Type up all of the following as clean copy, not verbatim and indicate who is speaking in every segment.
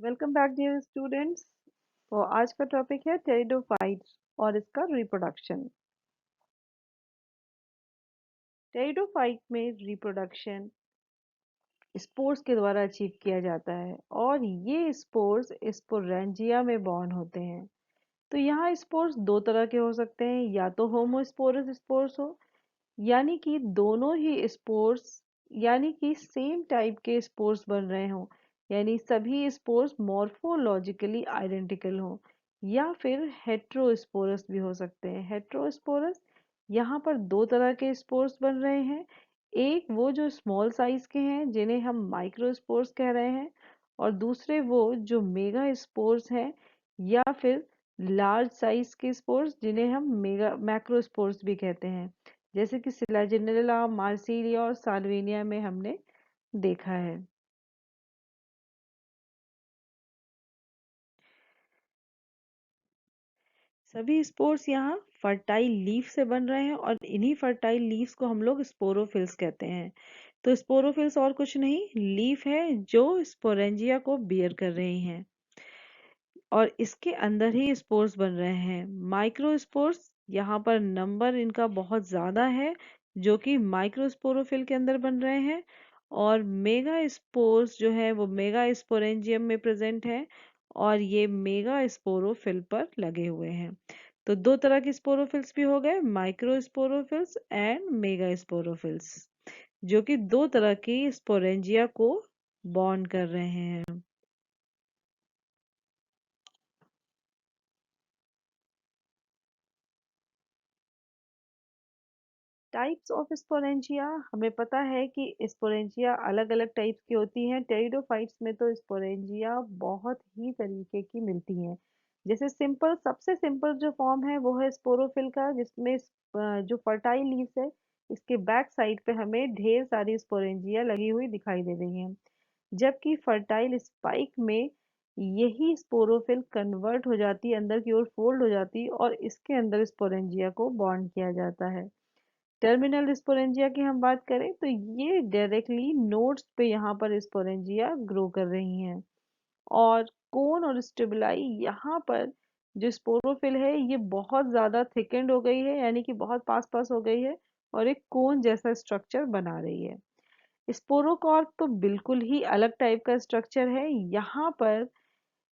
Speaker 1: Welcome back dear students. तो आज का टॉपिक है टेरिडोफाइट्स और इसका रिप्रोडक्शन। टेरिडोफाइट में रिप्रोडक्शन स्पोर्स के द्वारा अचीव किया जाता है और ये स्पोर्स स्पोरेंजिया में बॉर्न होते हैं। तो यहाँ स्पोर्स दो तरह के हो सकते हैं, या तो होमोस्पोरस स्पोर्स हो यानी कि दोनों ही स्पोर्स यानी कि सेम टाइप के स्पोर्स बन रहे हों, यानी सभी स्पोर्स मॉर्फोलॉजिकली आइडेंटिकल हों, या फिर हेट्रोस्पोरस भी हो सकते हैं। हेट्रोस्पोरस यहाँ पर दो तरह के स्पोर्स बन रहे हैं। एक वो जो स्मॉल साइज के हैं जिन्हें हम माइक्रोस्पोर्स कह रहे हैं, और दूसरे वो जो मेगा स्पोर्स हैं या फिर लार्ज साइज के स्पोर्स जिन्हें हम मेगा मैक्रोस्पोर्स भी कहते हैं, जैसे कि सिलाजिनेला, मार्सिलिया और साल्विनिया में हमने देखा है। सभी स्पोर्स यहाँ फर्टाइल लीफ से बन रहे हैं और इन्हीं फर्टाइल लीव्स को हम लोग स्पोरोफिल्स कहते हैं। तो स्पोरोफिल्स और कुछ नहीं, लीफ है जो स्पोरेंजिया को बियर कर रही हैं और इसके अंदर ही स्पोर्स बन रहे हैं। माइक्रोस्पोर्स यहाँ पर नंबर इनका बहुत ज़्यादा है जो कि माइक्रोस्पोरोफिल के अंदर बन रहे हैं, और मेगा स्पोर्स जो है वो मेगा स्पोरेंजियम में प्रेजेंट है और ये मेगा स्पोरोफिल पर लगे हुए हैं। तो दो तरह के स्पोरोफिल्स भी हो गए, माइक्रोस्पोरोफिल्स एंड मेगा स्पोरोफिल्स, जो कि दो तरह की स्पोरेंजिया को बॉन्ड कर रहे हैं। टाइप्स ऑफ स्पोरेंजिया, हमें पता है कि स्पोरेंजिया अलग अलग टाइप्स की होती हैं। टेरिडोफाइट्स में तो स्पोरेंजिया बहुत ही तरीके की मिलती हैं। जैसे सिंपल, सबसे सिंपल जो फॉर्म है वो है स्पोरोफिल का, जिसमें जो फर्टाइल लीव्स है इसके बैक साइड पे हमें ढेर सारी स्पोरेंजिया लगी हुई दिखाई दे रही हैं, जबकि फर्टाइल स्पाइक में यही स्पोरोफिल कन्वर्ट हो जाती है, अंदर की ओर फोल्ड हो जाती है और इसके अंदर स्पोरेंजिया को बॉन्ड किया जाता है। टर्मिनल स्पोरेंजिया की हम बात करें तो ये डायरेक्टली नोड्स पे यहाँ पर स्पोरेंजिया ग्रो कर रही हैं, और कोन और स्टेबुलाई यहाँ पर जो स्पोरोफिल है ये बहुत ज़्यादा थिकेंड हो गई है, यानी कि बहुत पास पास हो गई है और एक कोन जैसा स्ट्रक्चर बना रही है। स्पोरोकॉर्प तो बिल्कुल ही अलग टाइप का स्ट्रक्चर है। यहाँ पर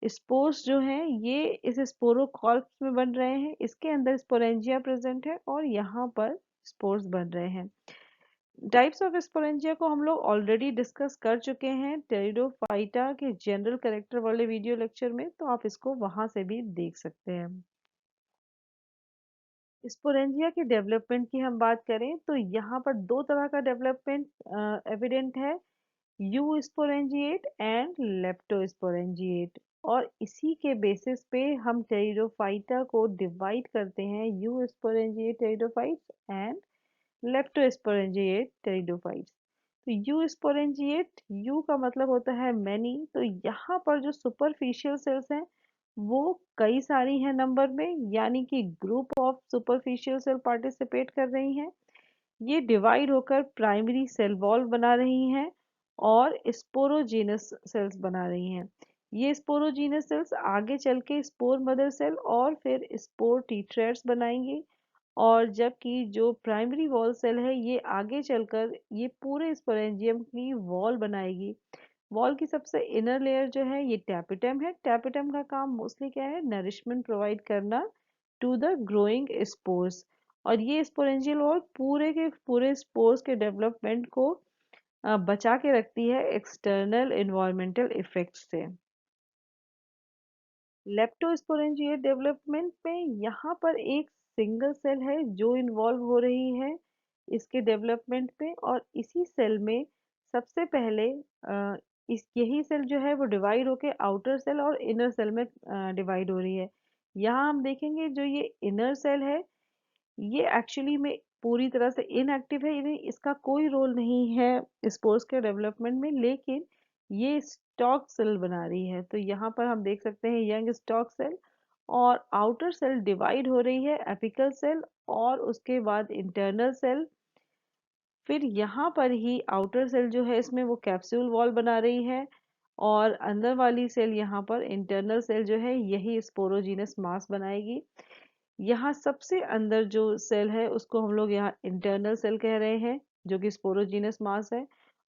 Speaker 1: स्पोर्स जो हैं ये इस स्पोरोकॉर्प में बन रहे हैं, इसके अंदर स्पोरेंजिया प्रेजेंट है और यहाँ पर स्पोर्स बन रहे हैं। टाइप्स ऑफ स्पोरेंजिया को हम लोग ऑलरेडी डिस्कस कर चुके हैं टेरिडोफाइटा के जनरल कैरेक्टर वाले वीडियो लेक्चर में, तो आप इसको वहां से भी देख सकते हैं। स्पोरेंजिया की डेवलपमेंट की हम बात करें तो यहाँ पर दो तरह का डेवलपमेंट एविडेंट है, यू स्पोरेंजिएट एंड लेप्टोस्पोरेंजिएट, और इसी के बेसिस पे हम टेरिडोफाइटा को डिवाइड करते हैं, eusporangiate pteridophytes and leptosporangiate pteridophytes. तो यू स्पोरेंजिएट, यू का मतलब होता है मैनी, तो यहाँ पर जो सुपरफिशियल सेल्स हैं वो कई सारी हैं नंबर में, यानी कि group of superficial cell participate कर रही हैं। ये डिवाइड होकर प्राइमरी सेल वॉल बना रही हैं और स्पोरोजीनस सेल्स बना रही हैं। ये स्पोरोजीनस सेल्स आगे चल के स्पोर मदर सेल और फिर स्पोर टीट्रेट्स बनाएंगी, और जबकि जो प्राइमरी वॉल सेल है ये आगे चलकर ये पूरे स्पोरेंजियम की वॉल बनाएगी। वॉल की सबसे इनर लेयर जो है ये टैपिटम है। टैपिटम का काम मोस्टली क्या है, नरिशमेंट प्रोवाइड करना टू द ग्रोइंग स्पोर्स, और ये स्पोरेंजियल वॉल पूरे के पूरे स्पोर्स के डेवलपमेंट को बचा के रखती है एक्सटर्नल इन्वायरमेंटल इफेक्ट्स से। लेप्टोस्पोरेंजिएट डेवलपमेंट में यहाँ पर एक सिंगल सेल है जो इन्वॉल्व हो रही है इसके डेवलपमेंट पे, और इसी सेल में सबसे पहले इस यही सेल जो है वो डिवाइड होके आउटर सेल और इनर सेल में डिवाइड हो रही है। यहाँ हम देखेंगे जो ये इनर सेल है ये एक्चुअली में पूरी तरह से इनएक्टिव है, यानी इसका कोई रोल नहीं है स्पोर्स के डेवलपमेंट में, लेकिन ये स्टॉक सेल बना रही है। तो यहाँ पर हम देख सकते हैं यंग स्टॉक सेल, और आउटर सेल डिवाइड हो रही है एपिकल सेल और उसके बाद इंटरनल सेल। फिर यहाँ पर ही आउटर सेल जो है इसमें वो कैप्सूल वॉल बना रही है, और अंदर वाली सेल यहाँ पर इंटरनल सेल जो है यही स्पोरोजीनस मास बनाएगी। यहाँ सबसे अंदर जो सेल है उसको हम लोग यहाँ इंटरनल सेल कह रहे हैं, जो कि स्पोरोजीनस मास है।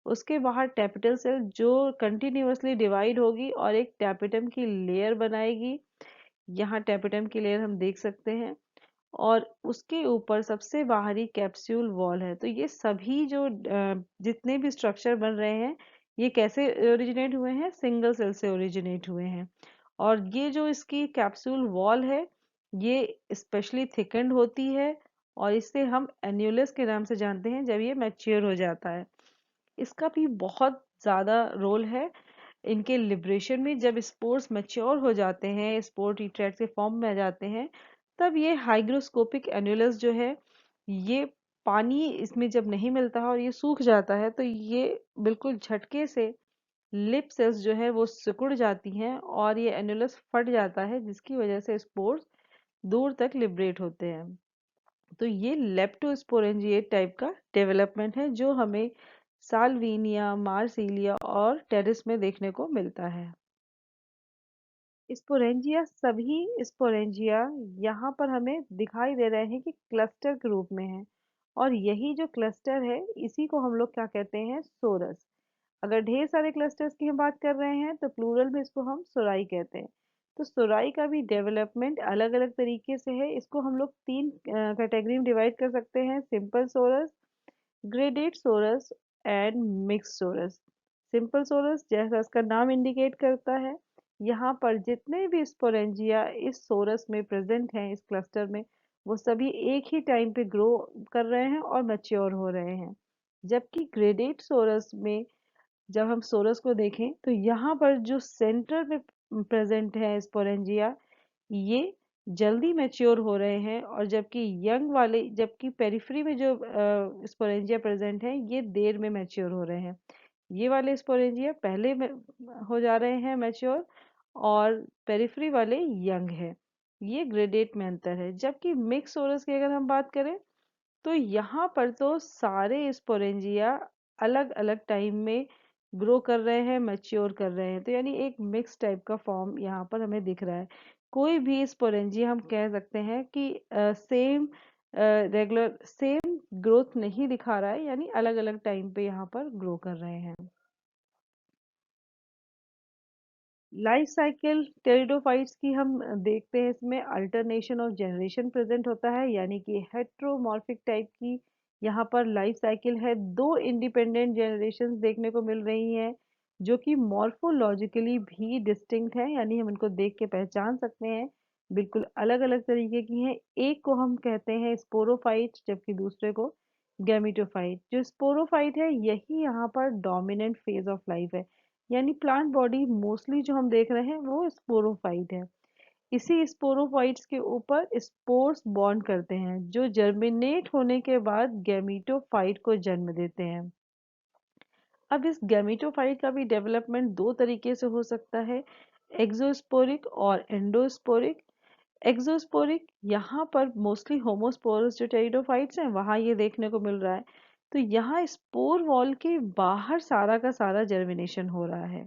Speaker 1: उसके बाहर टैपिटल सेल जो कंटिन्यूअसली डिवाइड होगी और एक टैपिटम की लेयर बनाएगी। यहाँ टैपिटम की लेयर हम देख सकते हैं और उसके ऊपर सबसे बाहरी कैप्सूल वॉल है। तो ये सभी जो जितने भी स्ट्रक्चर बन रहे हैं ये कैसे ओरिजिनेट हुए हैं, सिंगल सेल से ओरिजिनेट हुए हैं। और ये जो इसकी कैप्सूल वॉल है ये स्पेशली थिकन्ड होती है और इसे हम एन्यूलस के नाम से जानते हैं जब ये मैच्योर हो जाता है। इसका भी बहुत ज़्यादा रोल है इनके लिबरेशन में। जब स्पोर्स मैच्योर हो जाते हैं, स्पोर टीट्रैक्ट के फॉर्म में आ जाते हैं, तब ये हाइग्रोस्कोपिक एन्युलस जो है ये पानी इसमें जब नहीं मिलता है और ये सूख जाता है तो ये बिल्कुल झटके से लिप सेल्स जो है वो सिकुड़ जाती हैं और ये एन्युलस फट जाता है, जिसकी वजह से स्पोर्स दूर तक लिबरेट होते हैं। तो ये लेप्टोस्पोरेंजिएट टाइप का डेवलपमेंट है जो हमें साल्विनिया, मार्सिलिया और टेरिस में देखने को मिलता है। स्पोरेंजिया सभी स्पोरेंजिया यहाँ पर हमें दिखाई दे रहे हैं कि क्लस्टर के रूप में है और यही जो क्लस्टर है इसी को हम लोग क्या कहते हैं, सोरस। अगर ढेर सारे क्लस्टर्स की हम बात कर रहे हैं तो प्लूरल में इसको हम सोराई कहते हैं। तो सोराई का भी डेवलपमेंट अलग अलग तरीके से है। इसको हम लोग तीन कैटेगरी में डिवाइड कर सकते हैं, simple sorus, graded sorus and mix sorus. Simple sorus जैसा इसका नाम इंडिकेट करता है, यहाँ पर जितने भी स्पोरेंजिया इस सोरस में प्रेजेंट हैं इस क्लस्टर में, वो सभी एक ही टाइम पे ग्रो कर रहे हैं और मैच्योर हो रहे हैं। जबकि ग्रेडेड सोरस में जब हम सोरस को देखें तो यहाँ पर जो सेंटर में प्रेजेंट है स्पोरेंजिया ये जल्दी मैच्योर हो रहे हैं और जबकि पेरिफेरी में जो स्पोरेंजिया प्रेजेंट है ये देर में मैच्योर हो रहे हैं। ये वाले स्पोरेंजिया पहले में हो जा रहे हैं मैच्योर और पेरिफेरी वाले यंग है। ये ग्रेडेट में अंतर है। जबकि मिक्स सोरस की अगर हम बात करें तो यहाँ पर तो सारे स्पोरेंजिया अलग अलग टाइम में ग्रो कर रहे हैं, मैच्योर कर रहे हैं। तो यानी एक मिक्स टाइप का फॉर्म यहाँ पर हमें दिख रहा है। कोई भी स्पोरेंजिया हम कह सकते हैं कि सेम ग्रोथ नहीं दिखा रहा है, यानी अलग अलग टाइम पे यहाँ पर ग्रो कर रहे हैं। लाइफ साइकिल टेरिडोफाइट्स की हम देखते हैं, इसमें अल्टरनेशन ऑफ जनरेशन प्रेजेंट होता है, यानी कि हेट्रोमॉर्फिक टाइप की यहाँ पर लाइफ साइकिल है। दो इंडिपेंडेंट जनरेशन देखने को मिल रही हैं जो कि मॉर्फोलॉजिकली भी डिस्टिंक्ट है, यानी हम इनको देख के पहचान सकते हैं बिल्कुल अलग अलग तरीके की हैं। एक को हम कहते हैं स्पोरोफाइट जबकि दूसरे को गैमिटोफाइट। जो स्पोरोफाइट है यही यहाँ पर डोमिनेंट फेज ऑफ लाइफ है, यानी प्लांट बॉडी मोस्टली जो हम देख रहे हैं वो स्पोरोफाइट है। इसी स्पोरोफाइट्स के ऊपर स्पोर्स बॉन्ड करते हैं जो जर्मिनेट होने के बाद गैमीटोफाइट को जन्म देते हैं। अब इस गैमीटोफाइट का भी डेवलपमेंट दो तरीके से हो सकता है, एक्सोस्पोरिक और एंडोस्पोरिक। एक्सोस्पोरिक यहाँ पर मोस्टली होमोस्पोरस जो टेरिडोफाइट्स हैं वहाँ ये देखने को मिल रहा है। तो यहाँ स्पोर वॉल के बाहर सारा का सारा जर्मिनेशन हो रहा है,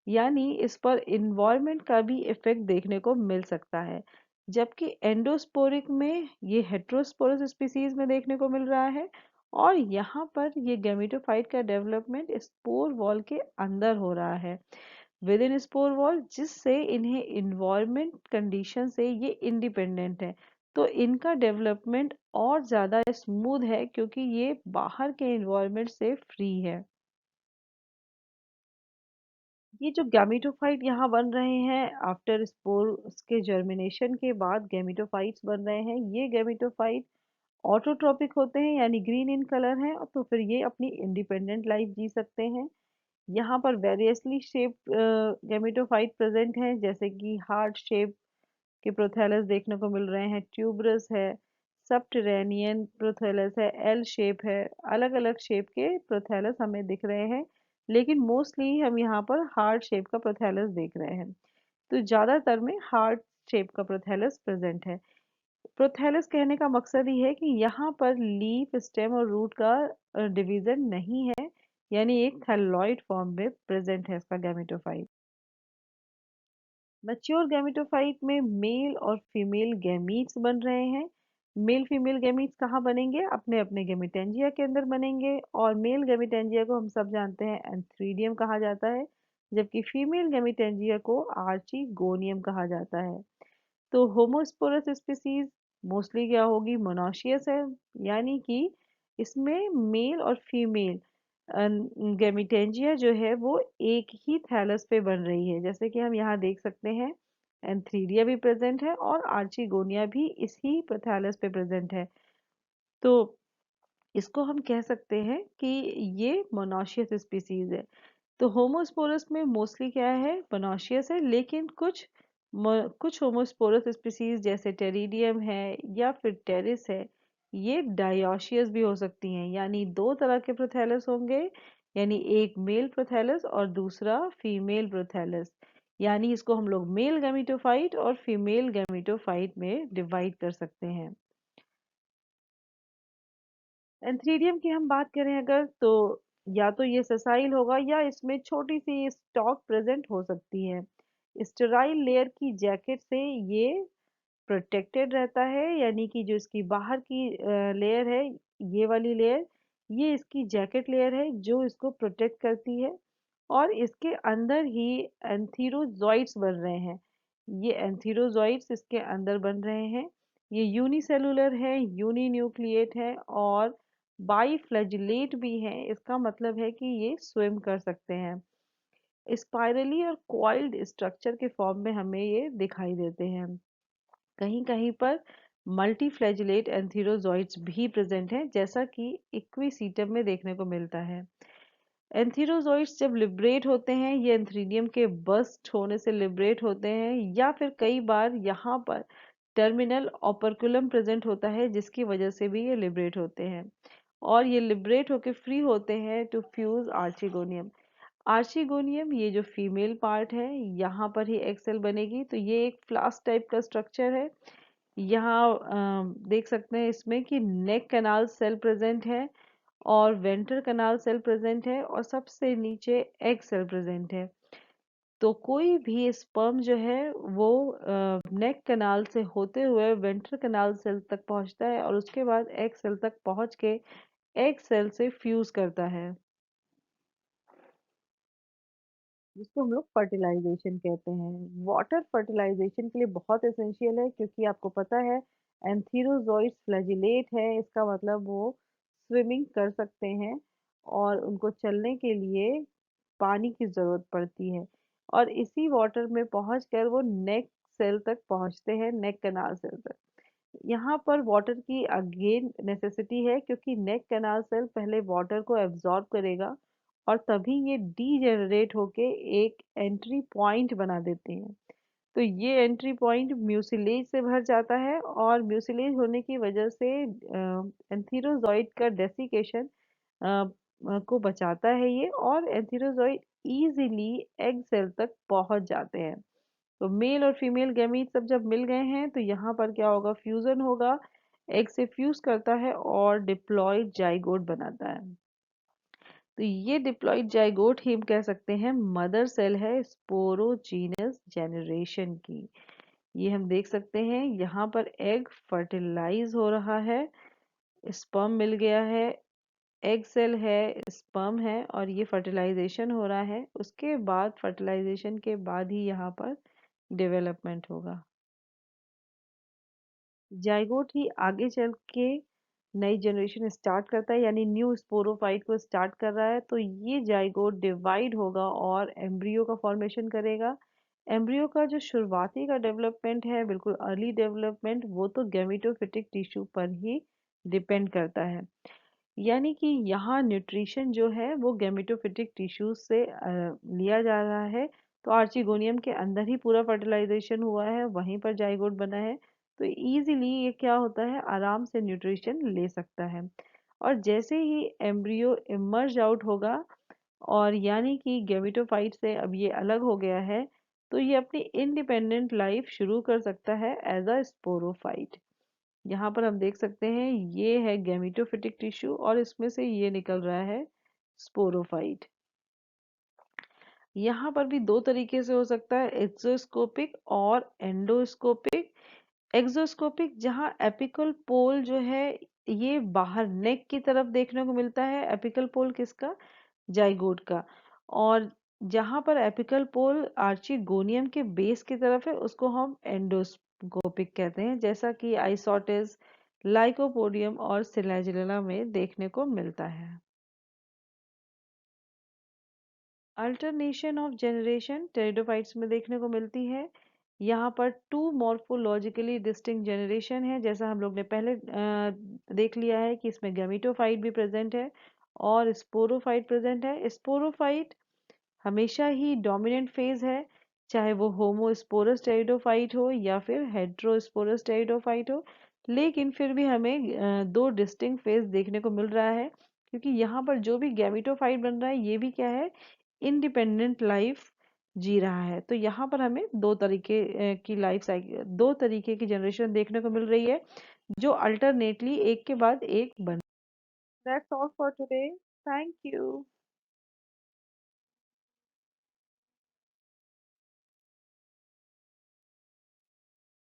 Speaker 1: यानी इस पर इन्वायरमेंट का भी इफेक्ट देखने को मिल सकता है। जबकि एंडोस्पोरिक में ये हेट्रोस्पोरस स्पीसीज में देखने को मिल रहा है और यहाँ पर ये गैमेटोफाइट का डेवलपमेंट स्पोर वॉल के अंदर हो रहा है, विद इन स्पोर वॉल, जिससे इन्हें इन्वायरमेंट कंडीशन से ये इंडिपेंडेंट है। तो इनका डेवलपमेंट और ज़्यादा स्मूथ है क्योंकि ये बाहर के इन्वायरमेंट से फ्री है। ये जो गैमेटोफाइट यहाँ बन रहे हैं आफ्टर स्पोर्स के जर्मिनेशन के बाद गैमेटोफाइट्स बन रहे हैं, ये गैमेटोफाइट ऑटोट्रॉपिक होते हैं यानी ग्रीन इन कलर हैं, तो फिर ये अपनी इंडिपेंडेंट लाइफ जी सकते हैं। यहाँ पर वेरियसली शेप गैमेटोफाइट प्रेजेंट हैं, जैसे कि हार्ट शेप के प्रोथैलस देखने को मिल रहे हैं, ट्यूबरस है, सबटेरेनियन प्रोथैलस है, एल शेप है, अलग अलग शेप के प्रोथैलस हमें दिख रहे हैं। लेकिन मोस्टली हम यहाँ पर हार्ट शेप का प्रोथैलस देख रहे हैं। तो ज़्यादातर में हार्ट शेप का प्रोथैलस प्रेजेंट है। प्रोथैलस कहने का मकसद ही है कि यहाँ पर लीफ, स्टेम और रूट का डिवीजन नहीं है, यानी एक थैलोइड फॉर्म में प्रेजेंट है इसका गैमेटोफाइट। मैच्योर गैमेटोफाइट में मेल और फीमेल गैमीट्स बन रहे हैं। मेल फीमेल गैमीट्स कहाँ बनेंगे? अपने अपने गैमेटेंजिया के अंदर बनेंगे, और मेल गैमेटेंजिया को हम सब जानते हैं एंथ्रीडियम कहा जाता है, जबकि फीमेल गैमेटेंजिया को आर्चिगोनियम कहा जाता है। तो होमोस्पोरस स्पीसीज मोस्टली क्या होगी? मोनोशियस है, यानी कि इसमें मेल और फीमेल गैमेटेंजिया जो है वो एक ही थैलस पे बन रही है, जैसे कि हम यहाँ देख सकते हैं एंथ्रीडिया भी प्रेजेंट है और आर्चिगोनिया भी इसी थैलस पे प्रेजेंट है। तो इसको हम कह सकते हैं कि ये मोनोशियस स्पीसीज है। तो होमोस्पोरस में मोस्टली क्या है? मोनोशियस है, लेकिन कुछ होमोस्पोरस स्पीसीज जैसे टेरिडियम है या फिर टेरिस है, ये डायोशियस भी हो सकती हैं, यानी दो तरह के प्रोथैलस होंगे, यानी एक मेल प्रोथैलस और दूसरा फीमेल प्रोथैलस। यानी इसको हम लोग मेल गैमेटोफाइट और फीमेल गैमेटोफाइट में डिवाइड कर सकते हैं। एंथ्रीडियम की हम बात करें अगर, तो या तो ये ससाइल होगा या इसमें छोटी सी स्टॉक प्रेजेंट हो सकती है। स्टेराइल लेयर की जैकेट से ये प्रोटेक्टेड रहता है, यानी कि जो इसकी बाहर की लेयर है, ये वाली लेयर, ये इसकी जैकेट लेयर है जो इसको प्रोटेक्ट करती है। और इसके अंदर ही एंथीरोजॉइट्स बन रहे हैं। ये एंथीरोजॉइट्स इसके अंदर बन रहे हैं। ये यूनिसेलुलर है, यूनिन्यूक्लिएट है और बाईफ्लैजिलेट भी हैं। इसका मतलब है कि ये स्विम कर सकते हैं। स्पाइरली और कॉइल्ड स्ट्रक्चर के फॉर्म में हमें ये दिखाई देते हैं। कहीं कहीं पर मल्टीफ्लैजिलेट एंथीरोजॉइट्स भी प्रेजेंट हैं, जैसा कि इक्विसीटम में देखने को मिलता है। एंथीरोजॉइट्स जब लिबरेट होते हैं, ये एंथ्रीडियम के बस्ट होने से लिबरेट होते हैं, या फिर कई बार यहाँ पर टर्मिनल ऑपरकुलम प्रेजेंट होता है, जिसकी वजह से भी ये लिबरेट होते हैं, और ये लिबरेट होकर फ्री होते हैं टू फ्यूज आर्चिगोनियम। आर्चिगोनियम ये जो फीमेल पार्ट है, यहाँ पर ही एग सेल बनेगी। तो ये एक फ्लास्क टाइप का स्ट्रक्चर है। यहाँ देख सकते हैं इसमें कि नेक कैनाल सेल प्रेजेंट है और वेंट्रल कैनाल सेल प्रेजेंट है और सबसे नीचे एग सेल प्रेजेंट है। तो कोई भी स्पर्म जो है वो नेक कैनाल से होते हुए वेंट्रल कैनाल सेल तक पहुंचता है और उसके बाद एग सेल तक पहुंच के एग सेल से फ्यूज करता है, जिसको हम लोग फर्टिलाइजेशन कहते हैं। वाटर फर्टिलाइजेशन के लिए बहुत एसेंशियल है, क्योंकि आपको पता है एंथीरोजॉइट्स फ्लैजिलेट है, इसका मतलब वो स्विमिंग कर सकते हैं और उनको चलने के लिए पानी की ज़रूरत पड़ती है, और इसी वाटर में पहुंचकर वो नेक सेल तक पहुंचते हैं, नेक कैनाल सेल तक। यहाँ पर वाटर की अगेन नेसेसिटी है, क्योंकि नेक कैनाल सेल पहले वाटर को एब्जॉर्ब करेगा और तभी ये डीजेनरेट होके एक एंट्री पॉइंट बना देते हैं। तो ये एंट्री पॉइंट म्यूसिलेज से भर जाता है, और म्यूसिलेज होने की वजह से एंथीरोजॉइड का डेसिकेशन को बचाता है ये, और एंथीरोजॉइड इजीली एग सेल तक पहुंच जाते हैं। तो मेल और फीमेल गैमीट सब जब मिल गए हैं, तो यहाँ पर क्या होगा? फ्यूजन होगा, एग से फ्यूज करता है और डिप्लॉयड जाइगोट बनाता है। तो ये डिप्लॉयड जाइगोट ही हम कह सकते हैं मदर सेल है स्पोरोजीनस जेनरेशन की। ये हम देख सकते हैं यहाँ पर एग फर्टिलाइज हो रहा है, स्पर्म मिल गया है, एग सेल है, स्पर्म है, और ये फर्टिलाइजेशन हो रहा है। उसके बाद फर्टिलाइजेशन के बाद ही यहाँ पर डेवलपमेंट होगा। जाइगोट ही आगे चल के नई जनरेशन स्टार्ट करता है, यानी न्यू स्पोरोफाइट को स्टार्ट कर रहा है। तो ये जाइगोट डिवाइड होगा और एम्ब्रियो का फॉर्मेशन करेगा। एम्ब्रियो का जो शुरुआती का डेवलपमेंट है, बिल्कुल अर्ली डेवलपमेंट, वो तो गैमेटोफिटिक टिश्यू पर ही डिपेंड करता है। यानी कि यहाँ न्यूट्रिशन जो है वो गैमेटोफिटिक टिश्यूज से लिया जा रहा है। तो आर्चिगोनियम के अंदर ही पूरा फर्टिलाइजेशन हुआ है, वहीं पर जाइगोट बना है। तो इजीली ये क्या होता है, आराम से न्यूट्रिशन ले सकता है। और जैसे ही एम्ब्रियो इमर्ज आउट होगा, और यानी कि गैमेटोफाइट से अब ये अलग हो गया है, तो ये अपनी इंडिपेंडेंट लाइफ शुरू कर सकता है एज अ स्पोरोफाइट। यहाँ पर हम देख सकते हैं ये है गैमेटोफिटिक टिश्यू और इसमें से ये निकल रहा है स्पोरोफाइट। यहाँ पर भी दो तरीके से हो सकता है, एक्सोस्कोपिक और एंडोस्कोपिक। एक्सोस्कोपिक जहाँ एपिकल पोल जो है ये बाहर नेक की तरफ देखने को मिलता है, एपिकल पोल किसका, जाइगोट का। और जहाँ पर एपिकल पोल आर्चिगोनियम के बेस की तरफ है उसको हम एंडोस्कोपिक कहते हैं, जैसा कि आइसोटिस, लाइकोपोडियम और सिलेजुला में देखने को मिलता है। अल्टरनेशन ऑफ जनरेशन टेरिडोफाइट्स में देखने को मिलती है। यहाँ पर टू मॉर्फोलॉजिकली डिस्टिंक्ट जनरेशन है, जैसा हम लोग ने पहले देख लिया है कि इसमें गैमेटोफाइट भी प्रेजेंट है और स्पोरोफाइट प्रेजेंट है। स्पोरोफाइट हमेशा ही डोमिनेंट फेज है, चाहे वो होमोस्पोरस टेरिडोफाइट हो या फिर हेट्रोस्पोरस टेरिडोफाइट हो, लेकिन फिर भी हमें दो डिस्टिंक्ट फेज देखने को मिल रहा है, क्योंकि यहाँ पर जो भी गैमेटोफाइट बन रहा है ये भी क्या है, इंडिपेंडेंट लाइफ जी रहा है। तो यहाँ पर हमें दो तरीके की लाइफ साइकिल, दो तरीके की जनरेशन देखने को मिल रही है जो अल्टरनेटली एक के बाद एक बन। That's all for today. Thank you.